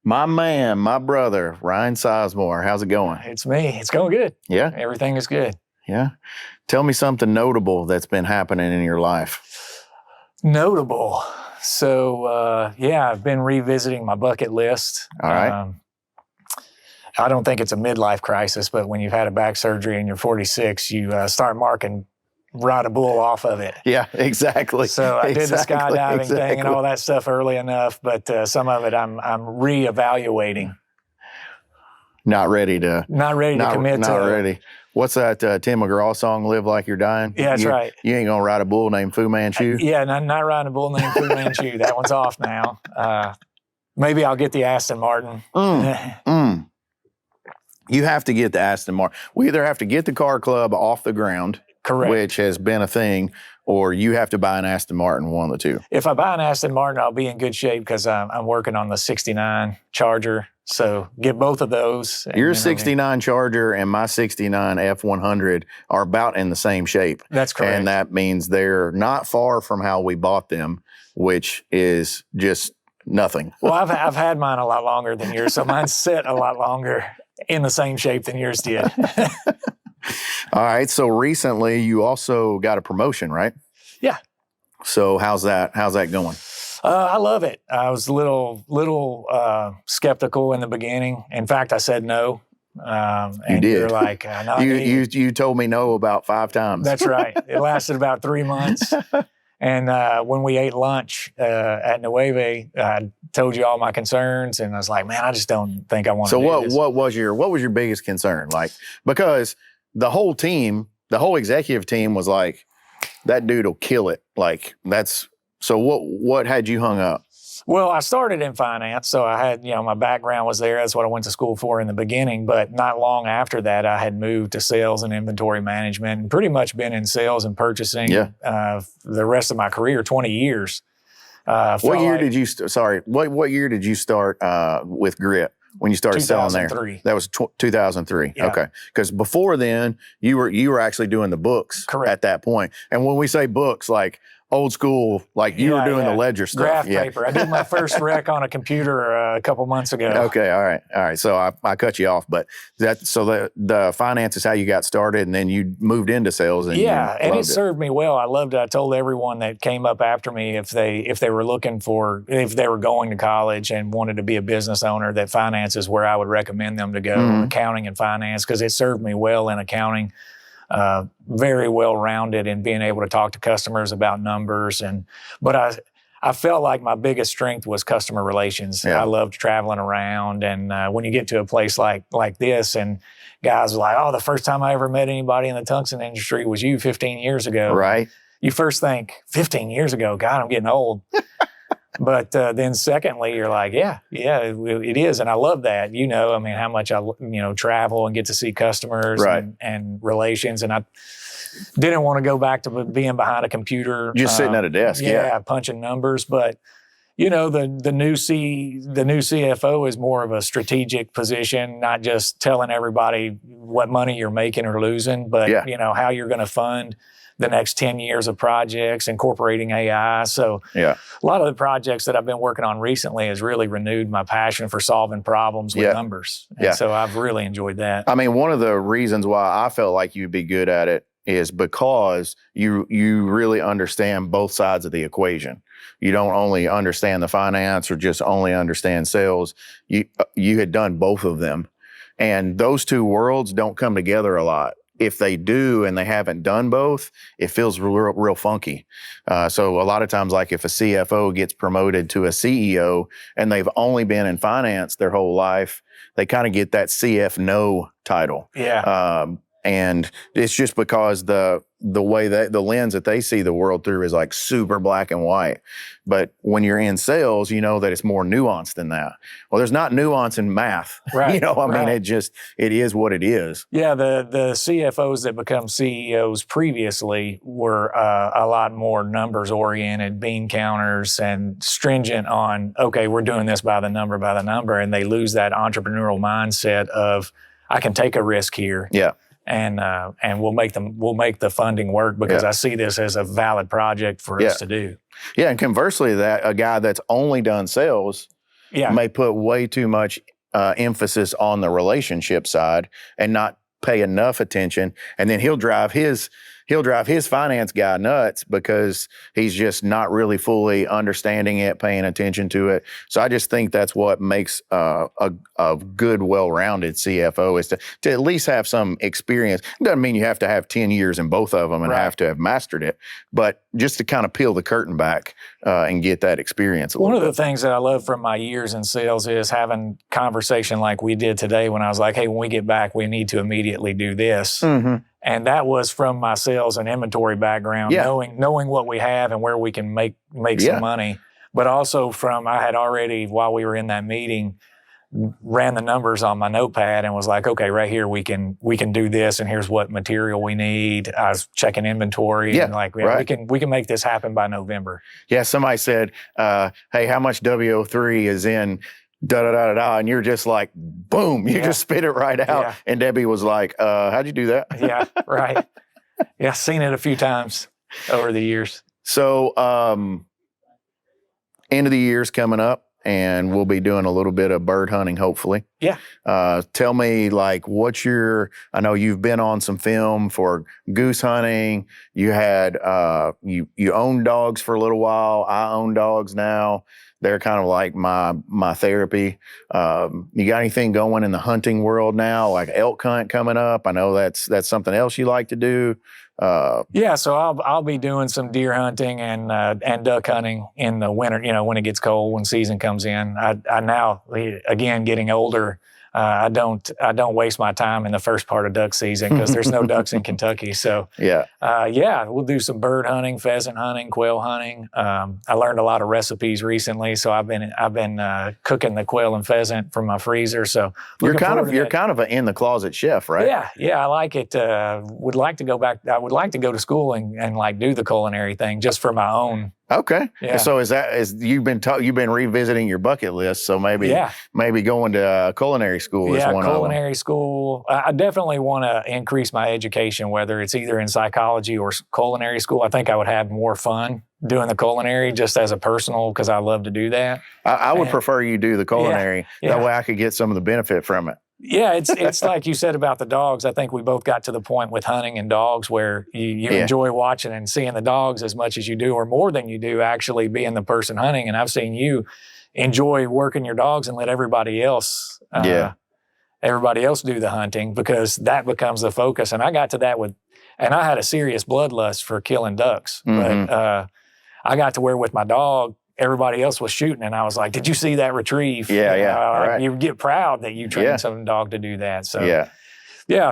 My man, my brother, Ryan Sizemore. How's it going? It's me. It's going good. Yeah? Everything is good. Yeah? Tell me something notable that's been happening in your life. Notable. So, I've been revisiting my bucket list. All right. I don't think it's a midlife crisis, but when you've had a back surgery and you're 46, you start marking ride a bull off of it. Yeah, exactly. So I did the skydiving thing and all that stuff early enough, but some of it I'm reevaluating. Not ready to commit to. Not ready. What's that Tim McGraw song, Live Like You're Dying? Yeah, that's right. You ain't going to ride a bull named Fu Manchu? Yeah, not riding a bull named Fu Manchu. That one's off now. Maybe I'll get the Aston Martin. You have to get the Aston Martin. We either have to get the car club off the ground, correct, which has been a thing, or you have to buy an Aston Martin, one of the two. If I buy an Aston Martin, I'll be in good shape because I'm working on the 69 Charger. So get both of those. Your 69 Charger and my 69 F100 are about in the same shape. That's correct. And that means they're not far from how we bought them, which is just nothing. Well, I've had mine a lot longer than yours, so mine's set a lot longer in the same shape than yours did. All right. So recently you also got a promotion, right? Yeah. So how's that going? I love it. I was a little skeptical in the beginning. In fact, I said no. And you did. You're like, no, you told me no about 5 times. That's right. It lasted about 3 months. And when we ate lunch at Nueve, I told you all my concerns, and I was like, man, I just don't think I want to do this. What was your biggest concern? Like, because the whole executive team was like, that dude will kill it. Like, so what had you hung up? Well, I started in finance, so I had, my background was there. That's what I went to school for in the beginning. But not long after that, I had moved to sales and inventory management and pretty much been in sales and purchasing the rest of my career, 20 years. What year did you start with Grit? When you started selling there? 2003. That was 2003. Yeah. Okay. Because before then, you were actually doing the books. Correct. At that point. And when we say books, like old school, like you were doing the ledger stuff. Graph paper. I did my first rec on a computer a couple months ago. Okay. All right. So I cut you off, but the finance is how you got started, and then you moved into sales. And it served me well. I loved it. I told everyone that came up after me if they were going to college and wanted to be a business owner, that finance is where I would recommend them to go. Accounting and finance, because it served me well in accounting. Very well-rounded in being able to talk to customers about numbers. But I felt like my biggest strength was customer relations. Yeah. I loved traveling around. And when you get to a place like this and guys are like, oh, the first time I ever met anybody in the tungsten industry was you 15 years ago. Right. You first think, 15 years ago, God, I'm getting old. But then secondly, you're like, yeah, it is. And I love that, how much I, travel and get to see customers and relations. And I didn't want to go back to being behind a computer. Just sitting at a desk. Yeah. Punching numbers. But, the new CFO is more of a strategic position, not just telling everybody what money you're making or losing, but, how you're going to fund the next 10 years of projects, incorporating AI. So a lot of the projects that I've been working on recently has really renewed my passion for solving problems with numbers. And so I've really enjoyed that. I mean, one of the reasons why I felt like you'd be good at it is because you really understand both sides of the equation. You don't only understand the finance or just only understand sales. You had done both of them. And those two worlds don't come together a lot. If they do and they haven't done both, it feels real funky. So a lot of times, like if a CFO gets promoted to a CEO and they've only been in finance their whole life, they kind of get that CFO title. Yeah. And it's just because the way that the lens that they see the world through is like super black and white. But when you're in sales, you know that it's more nuanced than that. Well, there's not nuance in math. Right. I mean, it is what it is. Yeah. The CFOs that become CEOs previously were a lot more numbers oriented, bean counters, and stringent on, okay, we're doing this by the number. And they lose that entrepreneurial mindset of, I can take a risk here. Yeah. And we'll make the funding work because I see this as a valid project for us to do. Yeah, and conversely, that a guy that's only done sales, Yeah. may put way too much emphasis on the relationship side and not pay enough attention, and then he'll drive his finance guy nuts because he's just not really fully understanding it, paying attention to it. So I just think that's what makes a good, well-rounded CFO is to at least have some experience. It doesn't mean you have to have 10 years in both of them and have to have mastered it, but just to kind of peel the curtain back and get that experience a little bit. One of the things that I love from my years in sales is having conversation like we did today when I was like, hey, when we get back, we need to immediately do this. Mm-hmm. And that was from my sales and inventory background, knowing what we have and where we can make some money. But also I had already, while we were in that meeting, ran the numbers on my notepad and was like, okay, right here we can do this, and here's what material we need. I was checking inventory and we can make this happen by November. Yeah, somebody said, hey, how much WO3 is in da-da-da-da-da, and you're just like, boom, you just spit it right out. Yeah. And Debbie was like, how'd you do that? Yeah, right. Yeah, seen it a few times over the years. So end of the year's coming up, and we'll be doing a little bit of bird hunting, hopefully. Yeah. Tell me, like, I know you've been on some film for goose hunting. You had, you owned dogs for a little while. I own dogs now. They're kind of like my therapy. You got anything going in the hunting world now, like elk hunt coming up? I know that's something else you like to do. Yeah, so I'll be doing some deer hunting and duck hunting in the winter. You know, when it gets cold, when season comes in. I now, again, getting older, I don't waste my time in the first part of duck season because there's no ducks in Kentucky. So we'll do some bird hunting, pheasant hunting, quail hunting. I learned a lot of recipes recently, so I've been cooking the quail and pheasant from my freezer. So you're kind of an in the closet chef, right? Yeah, I like it. Would like to go back. I would like to go to school and like do the culinary thing just for my own. Okay. Yeah. So you've been revisiting your bucket list? So maybe going to culinary school is one of them. Yeah, culinary school. I definitely want to increase my education, whether it's either in psychology or culinary school. I think I would have more fun doing the culinary just as a personal, because I love to do that. I would prefer you do the culinary. That way I could get some of the benefit from it. Yeah, it's like you said about the dogs. I think we both got to the point with hunting and dogs where you enjoy watching and seeing the dogs as much as you do, or more than you do actually being the person hunting. And I've seen you enjoy working your dogs and let everybody else do the hunting, because that becomes the focus. And I got to that and I had a serious bloodlust for killing ducks, but I got to where with my dog, everybody else was shooting, and I was like, did you see that retrieve? Right. You get proud that you trained some dog to do that. So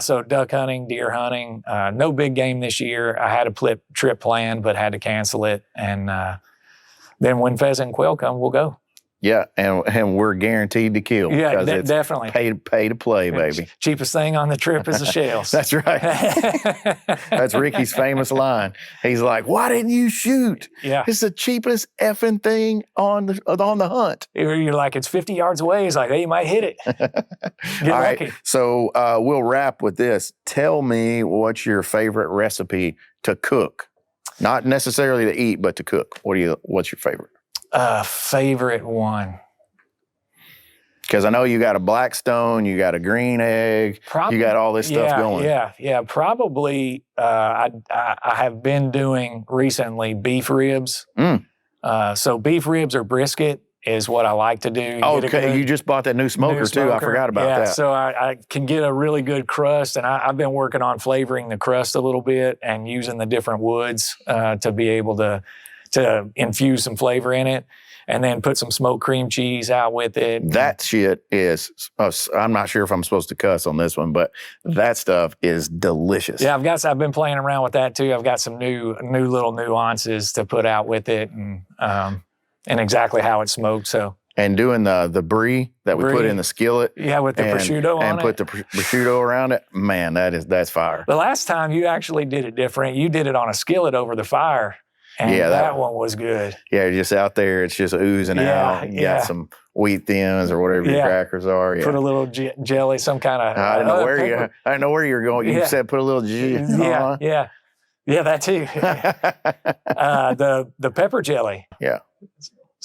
so duck hunting, deer hunting, no big game this year. I had a trip planned, but had to cancel it. And then when pheasant and quail come, we'll go. Yeah, and we're guaranteed to kill. Yeah, definitely. Pay to play, baby. Cheapest thing on the trip is the shells. That's right. That's Ricky's famous line. He's like, "Why didn't you shoot? Yeah, it's the cheapest effing thing on the hunt." You're like, it's 50 yards away. He's like, hey, you might hit it. Get lucky. Right, so we'll wrap with this. Tell me what's your favorite recipe to cook, not necessarily to eat, but to cook. What's your favorite? Favorite one? Because I know you got a Blackstone, you got a green egg, you got all this stuff going. Yeah. Probably I have been doing recently beef ribs. So beef ribs or brisket is what I like to do. Okay, you just bought that new smoker too. I forgot about that. So I can get a really good crust, and I've been working on flavoring the crust a little bit and using the different woods to be able to infuse some flavor in it, and then put some smoked cream cheese out with it. That shit is, I'm not sure if I'm supposed to cuss on this one, but that stuff is delicious. Yeah, I've been playing around with that too. I've got some new little nuances to put out with it, and exactly how it's smoked. So. And doing the brie that we put in the skillet. Yeah, with the prosciutto on it. And put the prosciutto around it. Man, that's fire. The last time you actually did it different. You did it on a skillet over the fire. And that one was good. Yeah, just out there, it's just oozing out. You got some wheat thins or whatever your crackers are. Yeah. Put a little jelly, some kind of. I didn't know where you were going. You said put a little jelly. Yeah, that too. The pepper jelly. Yeah.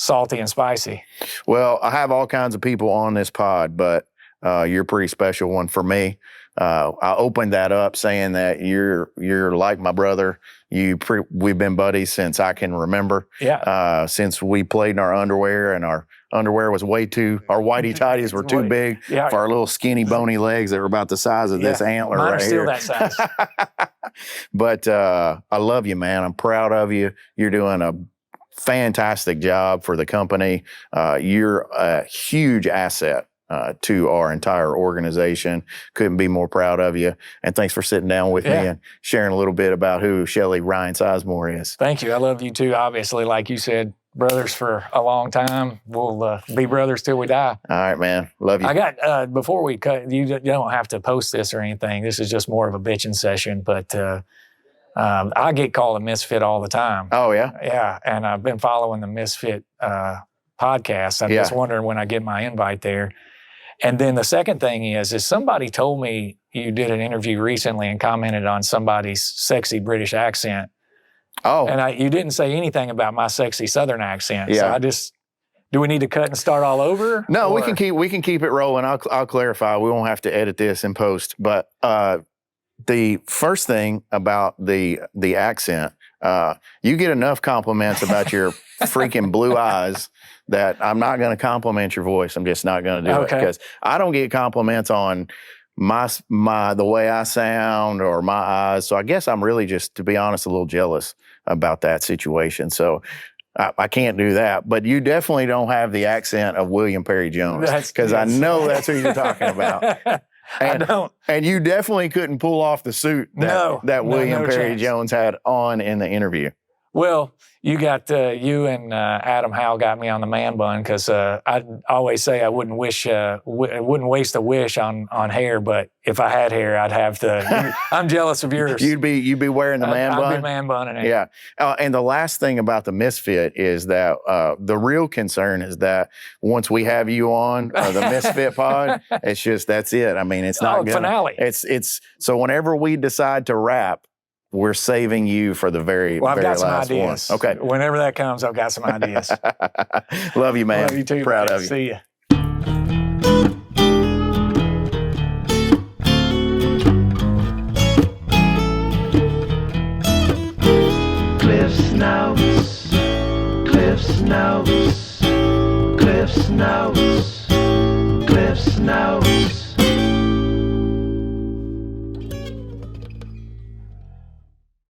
salty and spicy. Well, I have all kinds of people on this pod, but you're a pretty special one for me. I opened that up saying that you're like my brother. We've been buddies since I can remember. Yeah. Since we played in our underwear, and our underwear was our whitey tighties were too big for our little skinny bony legs that were about the size of this antler Mine right are still here. that size. But I love you, man. I'm proud of you. You're doing a fantastic job for the company. You're a huge asset to our entire organization. Couldn't be more proud of you. And thanks for sitting down with me and sharing a little bit about who Shelly Ryan Sizemore is. Thank you. I love you too. Obviously, like you said, brothers for a long time. We'll be brothers till we die. All right, man. Love you. I got, before we cut, you don't have to post this or anything. This is just more of a bitching session, but I get called a misfit all the time. Oh, yeah? Yeah, and I've been following the Misfit podcast. I'm just wondering when I get my invite there. And then the second thing is somebody told me you did an interview recently and commented on somebody's sexy British accent. Oh. And you didn't say anything about my sexy Southern accent. Yeah. So do we need to cut and start all over? No, we can keep it rolling. I'll clarify. We won't have to edit this in post. But the first thing about the accent, you get enough compliments about your freaking blue eyes that I'm not going to compliment your voice. I'm just not going to do it because I don't get compliments on the way I sound or my eyes. So I guess I'm really just, to be honest, a little jealous about that situation. So I can't do that. But you definitely don't have the accent of William Perry Jones, because I know that's who you're talking about. And, I don't. And you definitely couldn't pull off the suit that William Perry chance. Jones had on in the interview. Well, you and Adam Howe got me on the man bun because I always say I wouldn't waste a wish on hair, but if I had hair, I'd have to. I'm jealous of yours. You'd be wearing the man bun. I'd be man bunning it. Yeah. And the last thing about the Misfit is that the real concern is that once we have you on the Misfit pod, it's just that's it. I mean, it's not finale. It's so whenever we decide to wrap, we're saving you for the very I've got some last ideas. one. Okay. Whenever that comes, I've got some ideas. Love you, man. Love you too. Proud man. of you. See ya. Cliff's Notes, Cliff's Notes, Cliff's Notes, Cliff's Notes.